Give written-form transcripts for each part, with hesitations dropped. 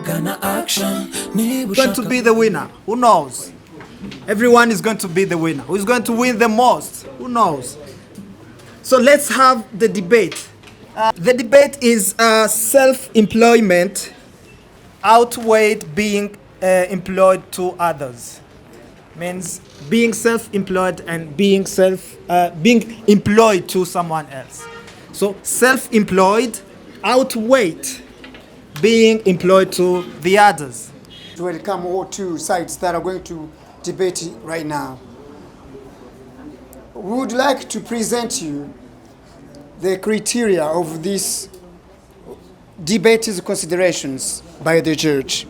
Going to be the winner? Who knows? Everyone is going to be the winner. Who is going to win the most? Who knows? So let's have the debate. The debate is self-employment outweighed being employed to others. Means being self-employed and being employed to someone else. So self-employed outweighed being employed to the others. Welcome all two sides that are going to debate right now. We would like to present you the criteria of these debate's considerations by the judge.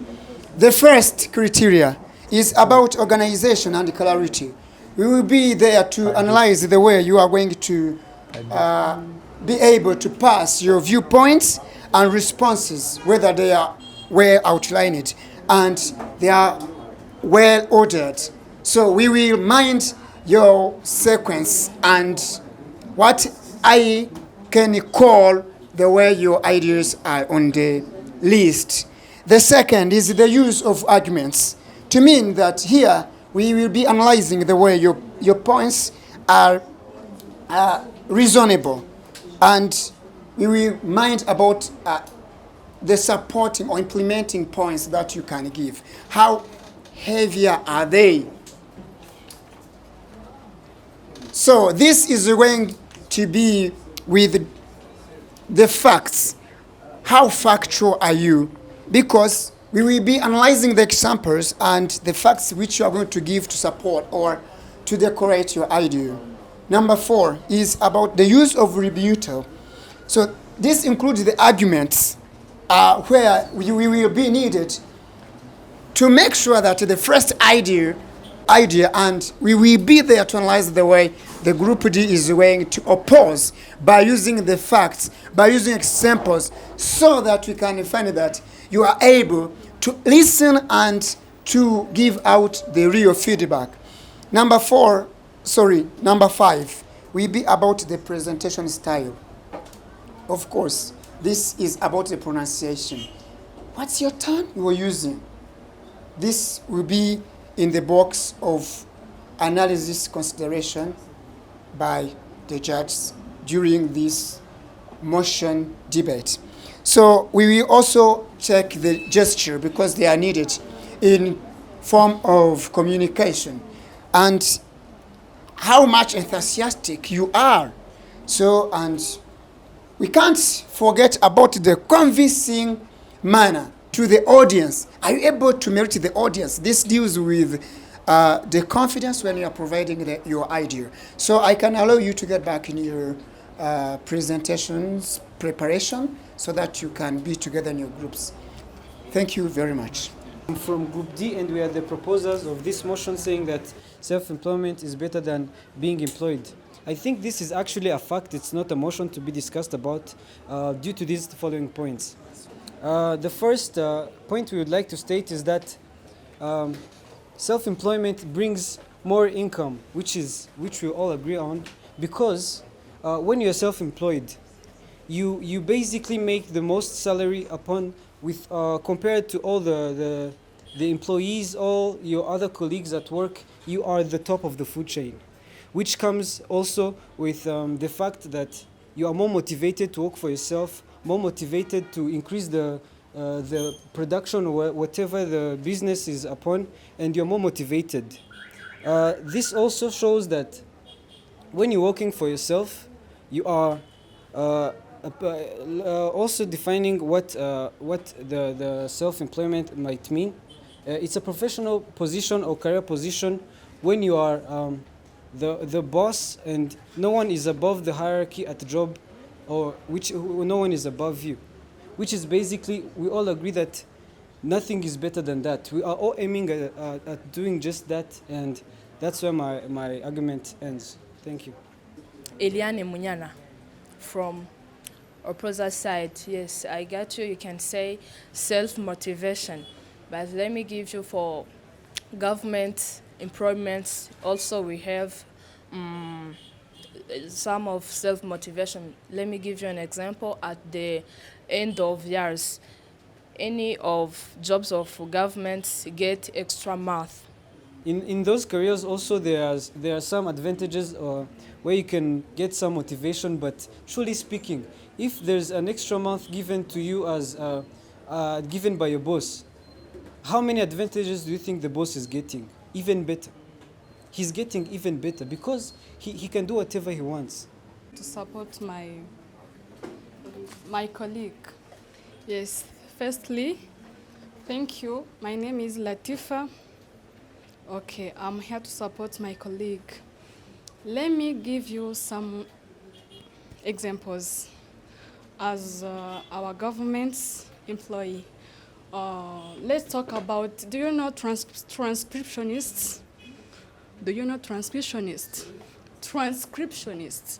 The first criteria is about organization and clarity. We will be there to analyze the way you are going to be able to pass your viewpoints and responses, whether they are well outlined and they are well ordered. So we will mind your sequence and what I can call the way your ideas are on the list. The second is the use of arguments, to mean that here we will be analyzing the way your points are reasonable, and we will mind about the supporting or implementing points that you can give. How heavier are they? So this is going to be with the facts. How factual are you? Because we will be analyzing the examples and the facts which you are going to give to support or to decorate your idea. Number 4 is about the use of rebuttal. So this includes the arguments where we will be needed to make sure that the first idea, and we will be there to analyze the way the group D is going to oppose by using the facts, by using examples, so that we can find that you are able to listen and to give out the real feedback. Number 5 will be about the presentation style. Of course, this is about the pronunciation. What's your tone you are using? This will be in the box of analysis consideration by the judges during this motion debate. So we will also check the gesture because they are needed in form of communication and how much enthusiastic you are. So, and we can't forget about the convincing manner to the audience. Are you able to merit the audience? This deals with the confidence when you are providing your idea. So I can allow you to get back in your presentations preparation so that you can be together in your groups. Thank you very much. I'm from Group D, and we are the proposers of this motion saying that self-employment is better than being employed. I think this is actually a fact. It's not a motion to be discussed about due to these following points. The first point we would like to state is that self-employment brings more income, which we all agree on, because when you're self-employed, you basically make the most salary compared to all the employees, all your other colleagues at work. You are the top of the food chain, which comes also with the fact that you are more motivated to work for yourself, more motivated to increase the production or whatever the business is upon, and you're more motivated. This also shows that when you're working for yourself, you are also defining what the self-employment might mean. It's a professional position or career position when you are the boss and no one is above the hierarchy at the job, or no one is above you, which is basically, we all agree that nothing is better than that. We are all aiming at doing just that, and that's where my argument ends. Thank you. Eliane Munyana from opposite side. Yes, I got you. You can say self-motivation, but let me give you for government employment. Also, we have some of self-motivation. Let me give you an example. At the end of years, any of jobs of government get extra month. In those careers also there are some advantages where you can get some motivation, but truly speaking, if there's an extra month given to you as given by your boss, how many advantages do you think the boss is getting? Even better. He's getting even better because he can do whatever he wants. To support my colleague. Yes, firstly, thank you. My name is Latifa. Okay, I'm here to support my colleague. Let me give you some examples. As our government's employee, let's talk about, do you know transcriptionists? Do you know transcriptionists? Transcriptionists.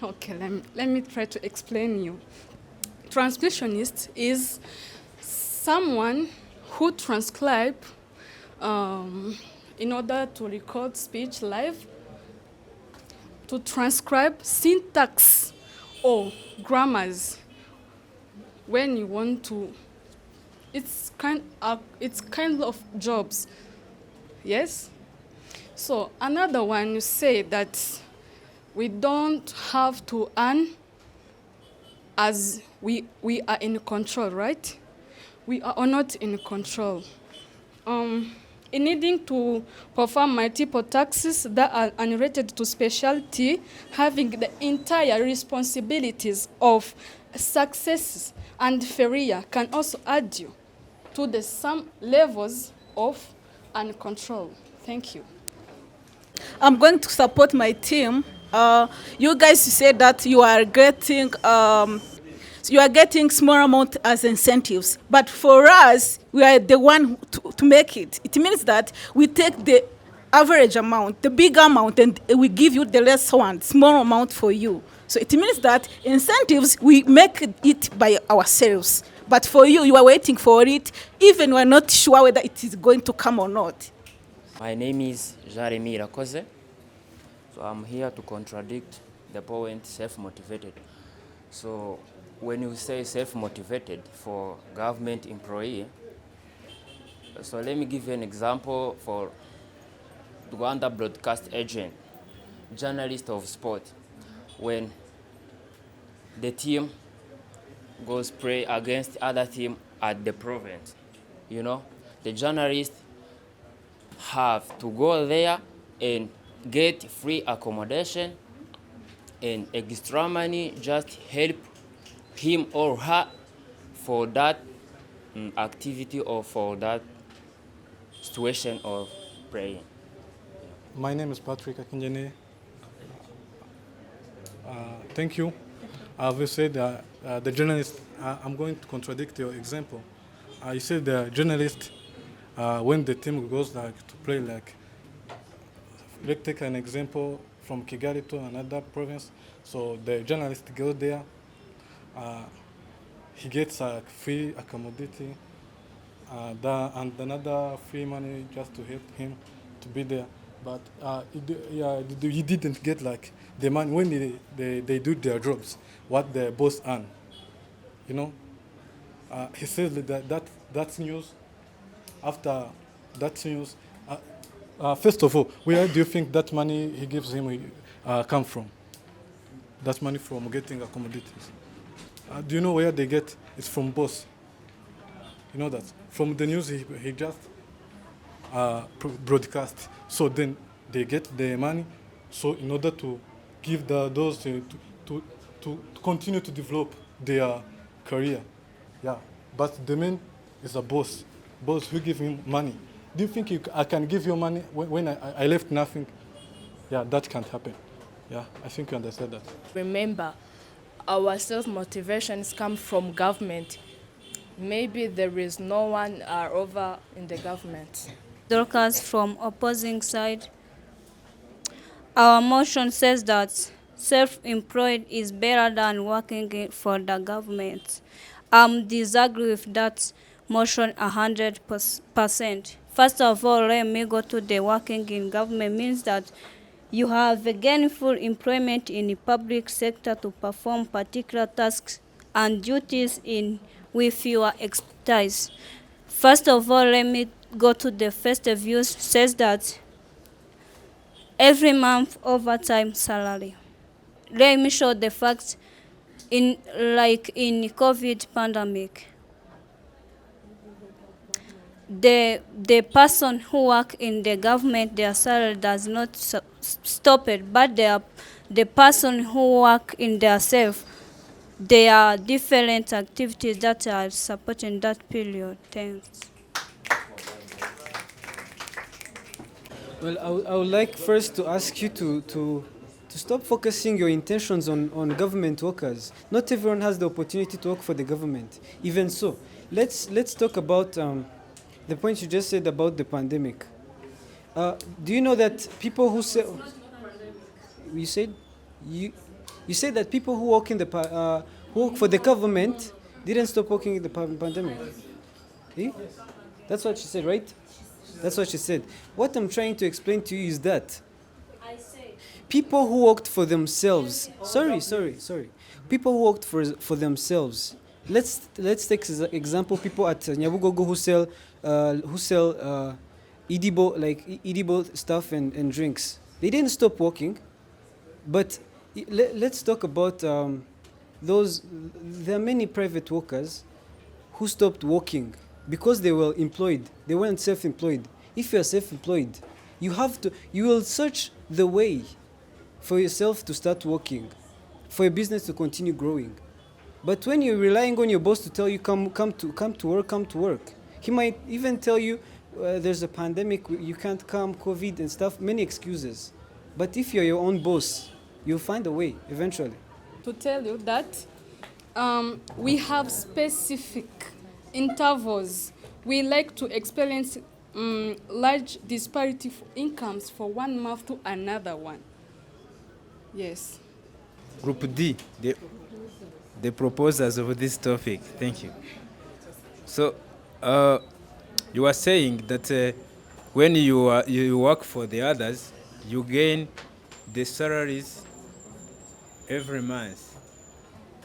Okay, let me try to explain you. Transcriptionist is someone who transcribe in order to record speech live, to transcribe syntax or grammars when you want to. It's kind of jobs. Yes. So another one, you say that we don't have to earn as we are in control, right? We are not in control. In needing to perform multiple tasks that are unrelated to specialty, having the entire responsibilities of success and failure can also add you to the some levels of uncontrol. Thank you. I'm going to support my team. You guys said that you are getting small amount as incentives, but for us, we are the one to make it. It means that we take the average amount, the big amount, and we give you the less one, small amount for you. So it means that incentives, we make it by ourselves. But for you, you are waiting for it, even we're not sure whether it is going to come or not. My name is Jeremy Rakoze. So I'm here to contradict the point self-motivated. So when you say self-motivated for government employee, so let me give you an example for Rwanda broadcast agent, journalist of sport. When the team goes play against other team at the province, the journalists have to go there and get free accommodation and extra money, just help him or her for that activity or for that situation of praying. My name is Patrick Akinyene. Thank you. I've said the journalist, I'm going to contradict your example. You said the journalist, when the team goes to play, let's take an example from Kigali to another province. So the journalist goes there, he gets free accommodation, and another free money just to help him to be there. But he didn't get the money when they do their jobs, what the boss earn. He says that's news. After that news, first of all, where do you think that money he gives him come from? That money from getting accommodations. Do you know where they get? It's from boss. You know that. From the news he just broadcast. So then they get the money. So in order to give those to continue to develop their career. Yeah. But the man is a boss. Boss who give him money. Do you think I can give you money when I left nothing? Yeah, that can't happen. Yeah, I think you understand that. Remember, our self-motivations come from government. Maybe there is no one over in the government. Dorcas from opposing side. Our motion says that self-employed is better than working for the government. Disagree with that motion 100%. First of all, let me go to the working in government means that you have a gainful employment in the public sector to perform particular tasks and duties in with your expertise. First of all, let me go to the first view. Says that every month overtime salary. Let me show the facts in COVID pandemic. The person who work in the government, their salary does not stop it, but the person who work in their self, there are different activities that are supporting that period. Thanks. Well, I would like first to ask you to stop focusing your intentions on government workers. Not everyone has the opportunity to work for the government. Even so, let's talk about the point you just said about the pandemic. Do you know that people who say you said that people who work in the who work for the government didn't stop working in the pandemic? Eh? That's what she said, right? That's what she said. What I'm trying to explain to you is that people who worked for themselves. Sorry. People who worked for themselves. Let's take as an example people at Nyabugogo who sell edible stuff and drinks. They didn't stop working, but let's talk about those. There are many private workers who stopped working because they were employed. They weren't self-employed. If you are self-employed, you will search the way for yourself to start working, for your business to continue growing. But when you're relying on your boss to tell you come to work, he might even tell you there's a pandemic, you can't come, COVID and stuff, many excuses. But if you're your own boss, you'll find a way eventually. To tell you that we have specific intervals. We like to experience large disparity of incomes for one month to another one. Yes. Group D, the proposers of this topic. Thank you. So, you are saying that when you work for the others, you gain the salaries every month.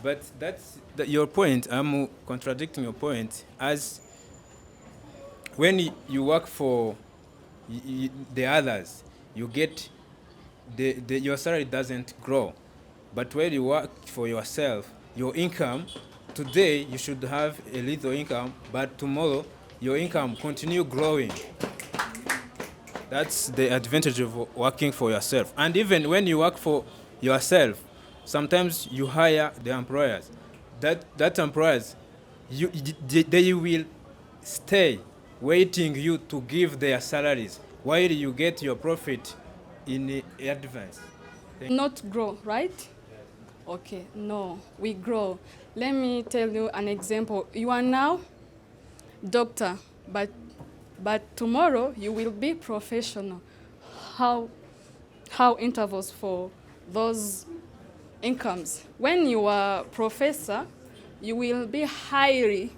But that's your point. I'm contradicting your point. As when you work for the others, you get your salary doesn't grow. But when you work for yourself, your income, today you should have a little income, but tomorrow your income continue growing. That's the advantage of working for yourself. And even when you work for yourself, sometimes you hire the employers. That employers, they will stay waiting you to give their salaries while you get your profit in advance. Not grow, right? Okay, no, we grow. Let me tell you an example. You are now doctor, but tomorrow you will be professional. How intervals for those incomes? When you are professor, you will be higher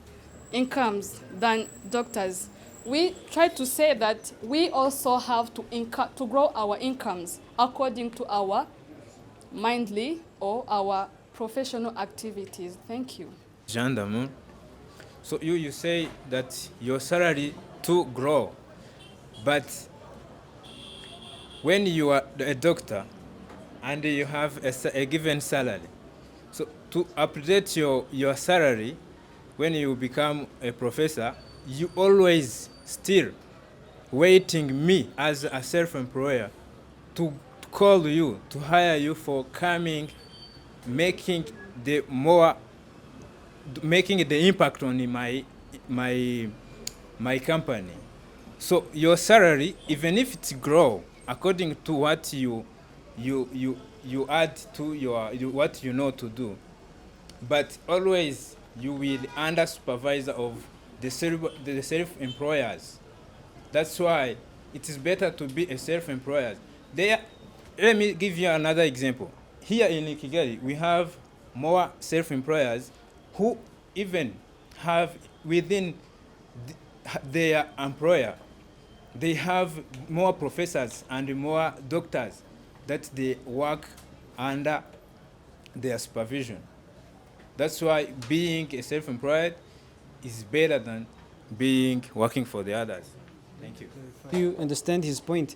incomes than doctors. We try to say that we also have to grow our incomes according to our mindly or our professional activities. Thank you. Gendarme. So you say that your salary to grow, but when you are a doctor and you have a given salary, so to update your salary when you become a professor, you always still waiting me as a self-employer to call you, to hire you for coming, making the impact on my company. So your salary, even if it grow according to what you add to what you know to do, but always you will under supervisor of the self-employers. That's why it is better to be a self-employer. Let me give you another example. Here in Kigali, we have more self-employers who even have within their employer, they have more professors and more doctors that they work under their supervision. That's why being a self-employed is better than being working for the others. Thank you. You understand his point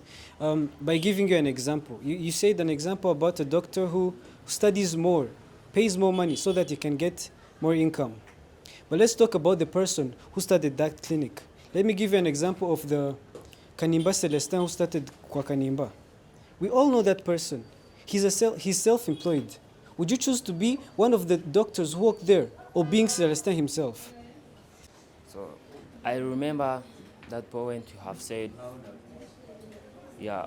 by giving you an example. You said an example about a doctor who studies more, pays more money so that he can get more income. But let's talk about the person who started that clinic. Let me give you an example of the Kanimba Celestin who started Kwa Kanimba. We all know that person. He's self-employed. Would you choose to be one of the doctors who work there or being Celestin himself? So I remember that point you have said. Yeah,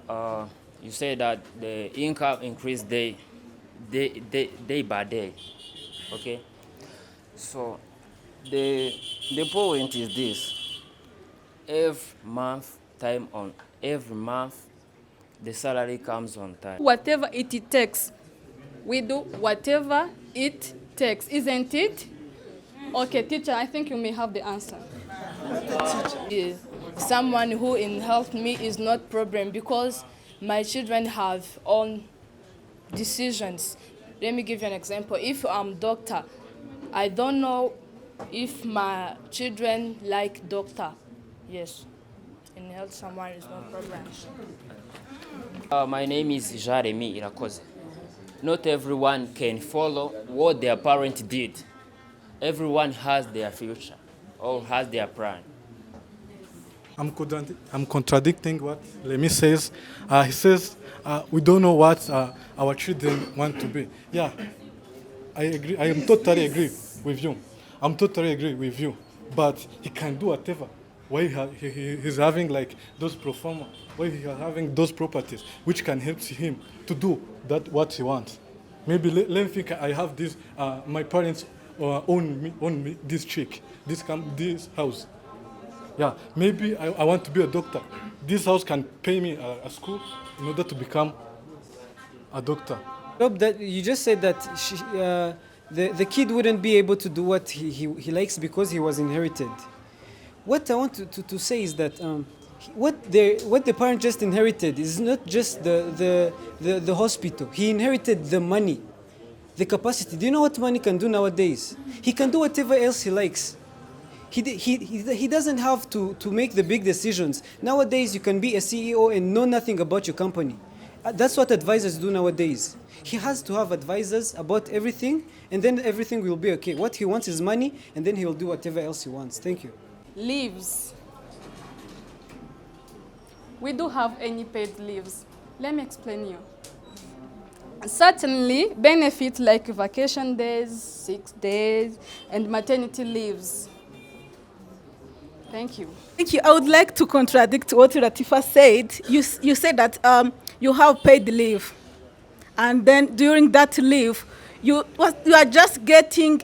you said that the income increased day by day. Okay. So the point is this: every month, the salary comes on time. Whatever it takes, we do whatever it takes, isn't it? Okay, teacher, I think you may have the answer. Yeah. Someone who in help me is not problem because my children have own decisions. Let me give you an example. If I'm doctor, I don't know if my children like doctor. Yes, in help someone is no problem. My name is Jeremy Irakoze. Not everyone can follow what their parent did. Everyone has their future or has their plan. I'm contradicting what Lemmy says. He says we don't know what our children want to be. Yeah, I agree. I am totally agree with you. I'm totally agree with you. But he can do whatever. Why he's having like those performance, why he's having those properties, which can help him to do that what he wants. Maybe let me think. I have this. My parents own me this chick, this house. Yeah, maybe I want to be a doctor. This house can pay me a school in order to become a doctor. That you just said that the kid wouldn't be able to do what he likes because he was inherited. What I want to say is that what the parent just inherited is not just the hospital. He inherited the money, the capacity. Do you know what money can do nowadays? He can do whatever else he likes. He doesn't have to make the big decisions. Nowadays, you can be a CEO and know nothing about your company. That's what advisors do nowadays. He has to have advisors about everything, and then everything will be okay. What he wants is money, and then he will do whatever else he wants. Thank you. Leaves. We do have any paid leaves. Let me explain you. Certainly, benefits like vacation days, 6 days, and maternity leaves. Thank you. Thank you. I would like to contradict what Latifa said. You said that you have paid leave, and then during that leave, you are just getting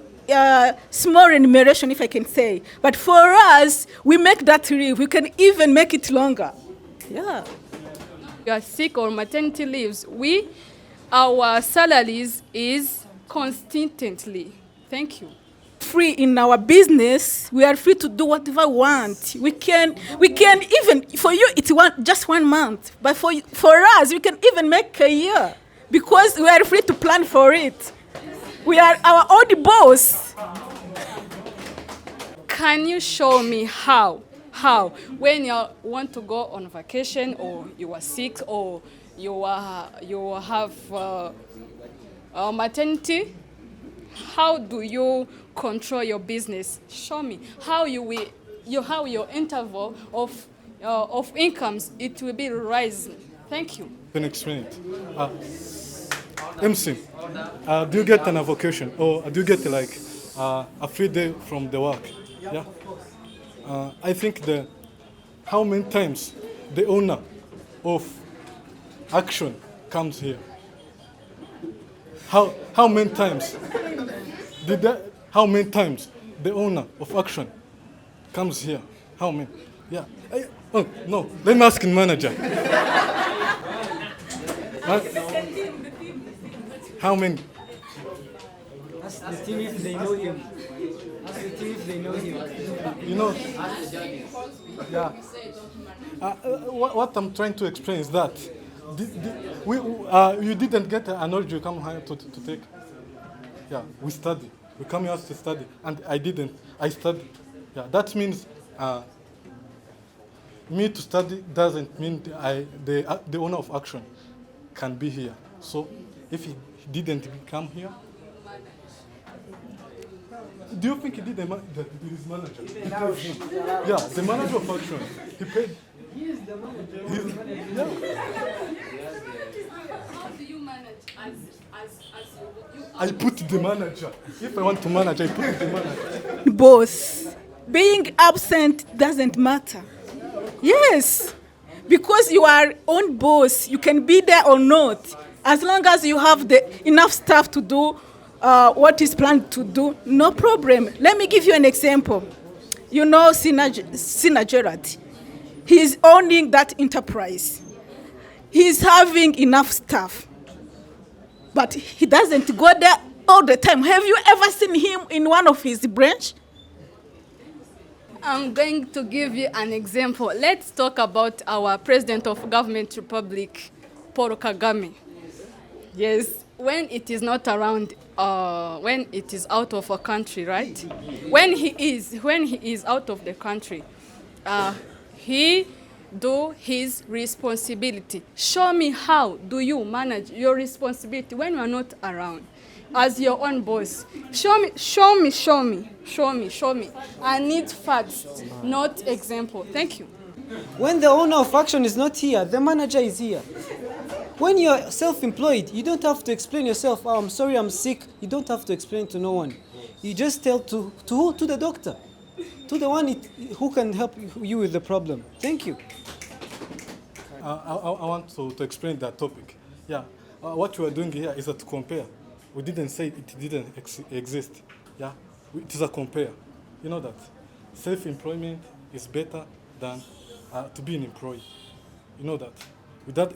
small remuneration, if I can say. But for us, we make that leave. We can even make it longer. Yeah. You are sick or maternity leaves. Our salaries is constantly. Thank you. Free in our business, we are free to do whatever we want. We can even, for you it's just 1 month, but for us we can even make a year because we are free to plan for it. We are our own boss. Can you show me how when you want to go on vacation or you are sick or you have maternity, how do you control your business? Show me how how your interval of incomes it will be rising. Thank you. Can explain it. MC, do you get an vacation or do you get like a free day from the work? Yeah. I think how many times the owner of action comes here? How many times? How many times the owner of action comes here? How many? Yeah. Oh no. Let me ask the manager. How many? Ask the team if they know him. Ask the team if they know him. You know. Yeah. What I'm trying to explain is that you didn't get an urge to come here to take. Yeah, we study. We come here to study, and I didn't. I studied. Yeah, that means me to study doesn't mean the owner of action can be here. So if he didn't come here, do you think he did his manager? Yeah, the manager of action. He paid. He is the manager. How do you manage as you I put the manager. If I want to manage, I put the manager. Boss, being absent doesn't matter. Yes, because you are own boss, you can be there or not. As long as you have enough staff to do what is planned to do, no problem. Let me give you an example. You know Sina Gerard. He's owning that enterprise. He's having enough staff. But he doesn't go there all the time. Have you ever seen him in one of his branch? I'm going to give you an example. Let's talk about our President of Government Republic, Paul Kagame. Yes, when it is not around, when it is out of a country, right? When he is out of the country, he do his responsibility. Show me how do you manage your responsibility when you are not around as your own boss. Show me. I need facts, not example. Thank you. When the owner of action is not here, the manager is here. When you're self-employed, you don't have to explain yourself. Oh, I'm sorry, I'm sick. You don't have to explain to no one. You just tell to who? To the doctor. To the one who can help you with the problem. Thank you. I want to explain that topic. Yeah, what we are doing here is to compare. We didn't say it didn't exist. Yeah, it is a compare. You know that self-employment is better than to be an employee. You know that.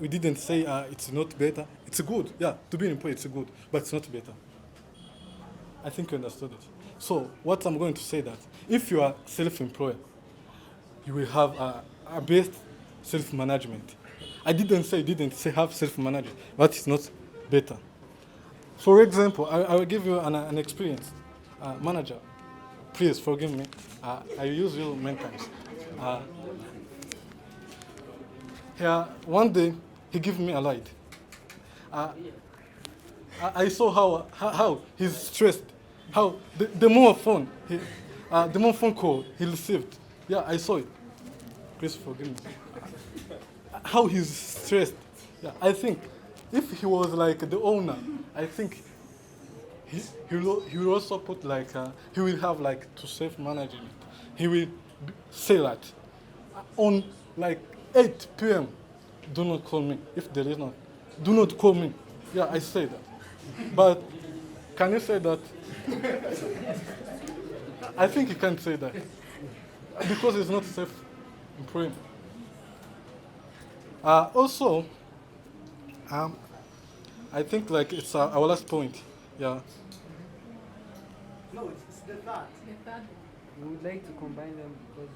We didn't say it's not better. It's good. Yeah, to be an employee it's good, but it's not better. I think you understood it. So what I'm going to say that if you are self-employed, you will have a best self-management. I didn't say have self-management, but it's not better. For example, I will give you an experience. Manager, please forgive me. I use you many times. One day, he gave me a ride. I saw how he's stressed. How the more phone call he received. Yeah, I saw it. Please forgive me. How he's stressed. Yeah, I think if he was like the owner, I think he will also put like he will have like to self-management. He will say that on like 8 p.m. do not call me if there is not. Do not call me. Yeah, I say that. But can you say that? I think you can't say that because it's not self-employment. Also, I think like it's our last point. Yeah. No, it's the third. We would like to combine them because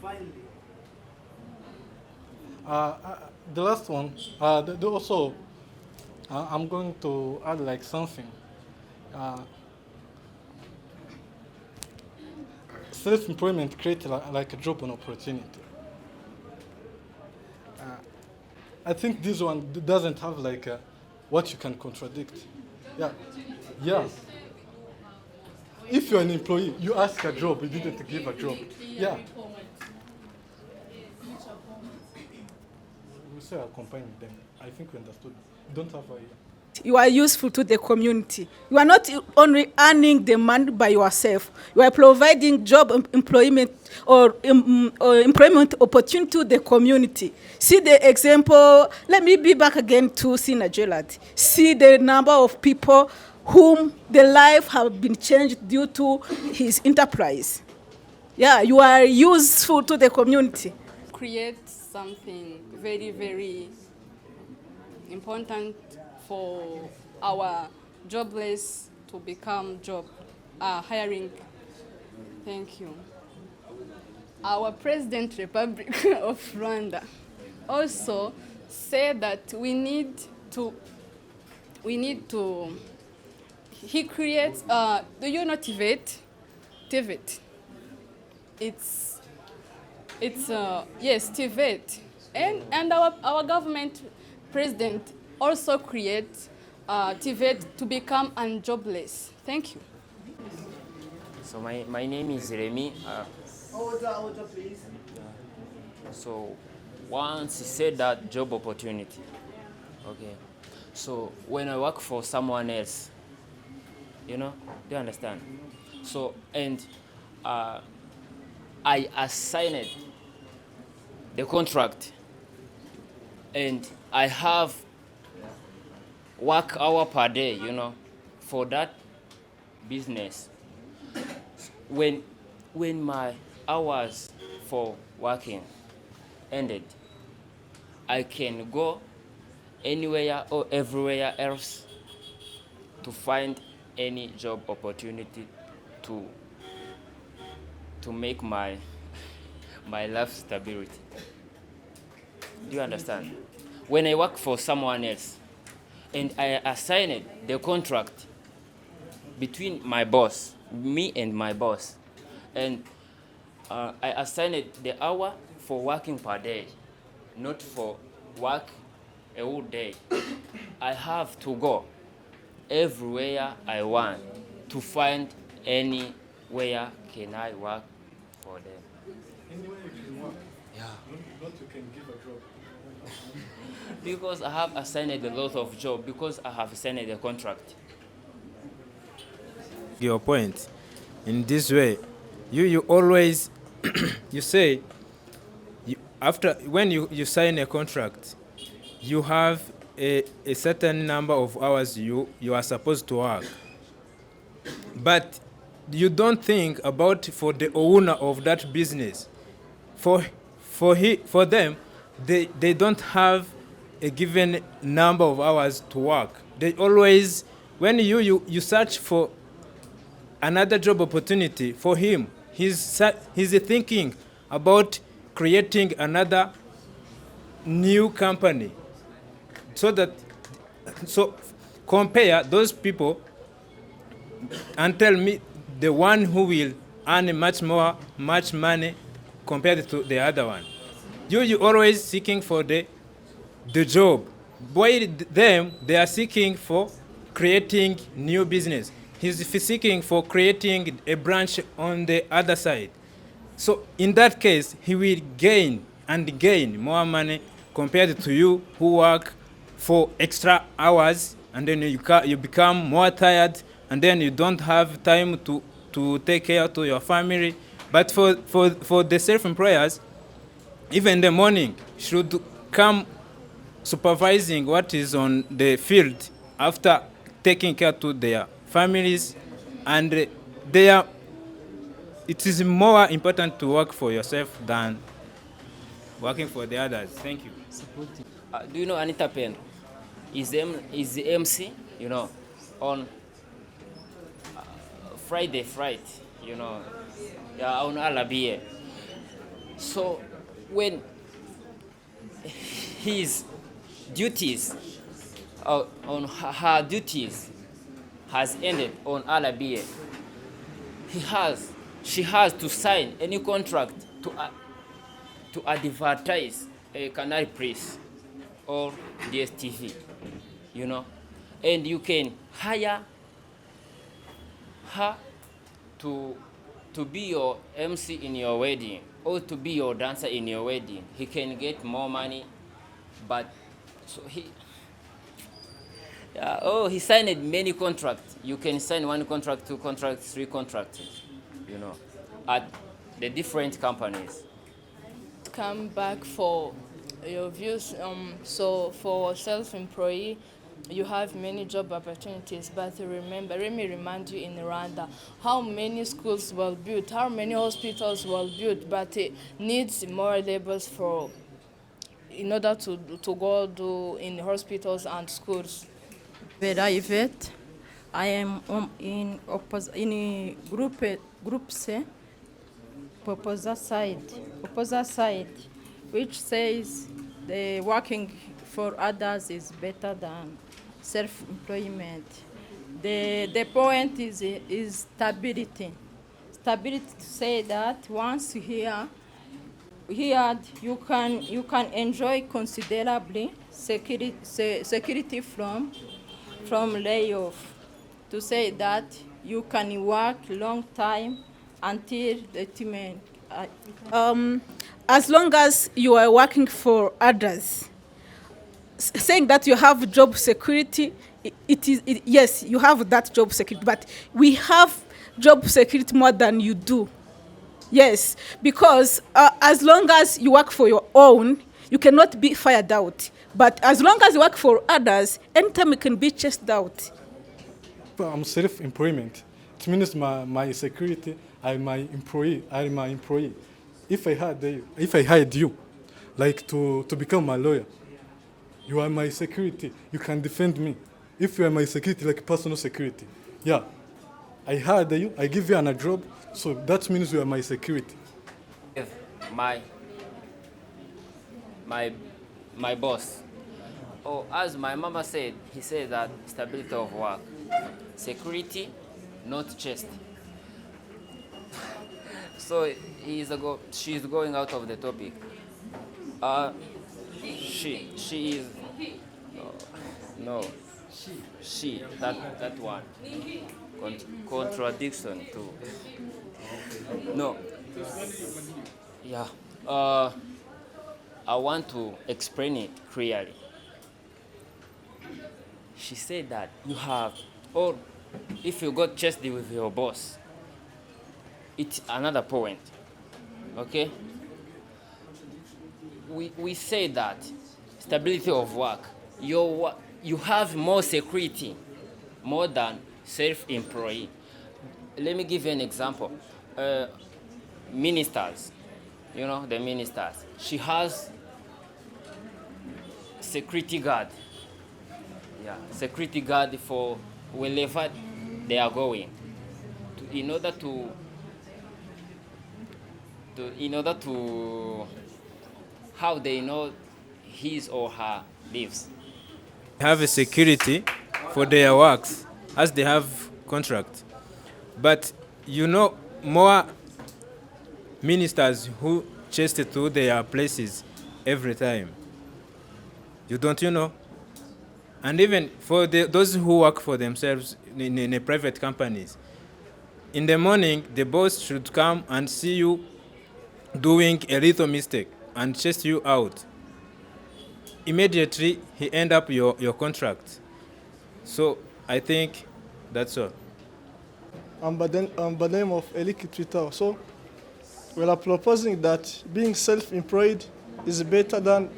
finally. The last one. Also, I'm going to add like something. Self-employment creates like a job and opportunity. I think this one doesn't have like what you can contradict. Yeah. If you're an employee, you ask a job, you didn't give a job. Yeah. We say accompanying them. I think we understood. You don't have a... You are useful to the community. You are not only earning the money by yourself. You are providing job employment or employment opportunity to the community. See the example. Let me be back again to Sina Gerard. See the number of people whom the life have been changed due to his enterprise. Yeah, you are useful to the community. Create something very, very important for our jobless to become hiring. Thank you. Our President Republic of Rwanda also said that we need to, he creates, do you know TVET? TVET. it's yes, TVET, and our government president also create TVET to become unjobless. Thank you. So my name is Remy. Order, please. So once he said that job opportunity, okay. So when I work for someone else, you know, do you understand? So and I assigned the contract, and I have work hour per day, you know, for that business. When my hours for working ended, I can go anywhere or everywhere else to find any job opportunity to make my life stability. Do you understand? When I work for someone else and I assigned the contract between my boss, me and my boss, and I assigned the hour for working per day, not for work a whole day. I have to go everywhere I want to find anywhere can I work for them. Anywhere you can work. Yeah. Not you can give a job. Because I have assigned a lot of job, because I have signed the contract. Your point. In this way, you always you say after when you sign a contract, you have a certain number of hours you are supposed to work, but you don't think about for the owner of that business. For them, they don't have a given number of hours to work. They always, when you search for another job opportunity for him, he's thinking about creating another new company. So compare those people and tell me the one who will earn much money compared to the other one. You always seeking for the job. While them, they are seeking for creating new business. He's seeking for creating a branch on the other side. So in that case, he will gain more money compared to you who work for extra hours, and then you become more tired, and then you don't have time to take care to your family. But for the self-employers, even the morning should come supervising what is on the field after taking care to their families, and it is more important to work for yourself than working for the others. Thank you. Do you know Anita Pen? Is the MC, you know, on Friday, you know, yeah, on Alabia. So when his duties, on her duties has ended on Alabia, she has to sign any contract to advertise a Canal Press or DSTV, you know, and you can hire her to be your MC in your wedding or to be your dancer in your wedding. He can get more money, but so he signed many contracts. You can sign 1 contract, 2 contracts, 3 contracts, you know, at the different companies. Come back for your views. So for self-employee, you have many job opportunities, but remember, let me remind you, in Rwanda, how many schools were built, how many hospitals were built, but it needs more laborers in order to go do in hospitals and schools. Yvette, I am in group C, opposite side, which says the working for others is better than self-employment. The point is stability. stability to say that once here you can enjoy considerably security from layoff. To say that you can work long time until retirement. As long as you are working for others, saying that you have job security, yes, you have that job security, but we have job security more than you do. Yes, because as long as you work for your own, you cannot be fired out. But as long as you work for others, anytime you can be chased out. I'm self-employment. It means my security. I'm my employee. If I hired you, like to become my lawyer, you are my security. You can defend me. If you are my security, like personal security, yeah, I hired you. I give you a job, so that means you are my security. If my boss, or as my mama said, he said that stability of work, security, not chest. So she's going out of the topic. She is she that one contradiction too. No. Yeah. I want to explain it clearly. She said that you have, or if you got chesty with your boss, it's another point. Okay? We say that stability of work, you have more security more than self-employee. Let me give you an example. Ministers, you know, the ministers, she has security guard. Yeah, security guard for wherever they are going. In order to how they know his or her lives. Have a security for their works as they have contract. But you know, more ministers who chase to their places every time. You know? And even for those who work for themselves in private companies, in the morning, the boss should come and see you doing a little mistake and chase you out. Immediately, he end up your contract. So I think that's all. I'm by the name of Eliki Twitter. So we are proposing that being self-employed is better than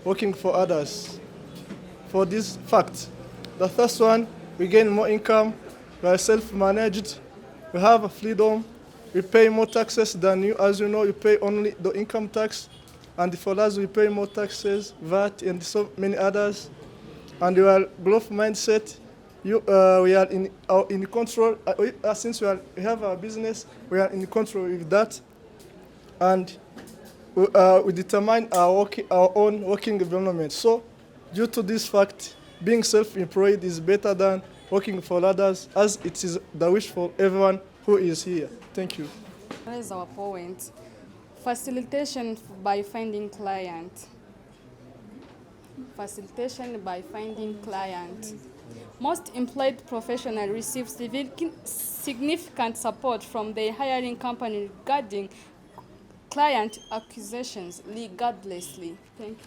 working for others. For this fact, the first one, we gain more income, we are self-managed, we have a freedom, we pay more taxes than you. As you know, you pay only the income tax, and for us, we pay more taxes, VAT, and so many others. And we are growth mindset. We are in control. Since we have our business, we are in control with that, and we determine our own working environment. So, due to this fact, being self-employed is better than working for others, as it is the wish for everyone who is here. Thank you. That is our point. Facilitation by finding client. Facilitation by finding client. Most employed professionals receive significant support from their hiring company regarding client acquisitions regardlessly. Thank you.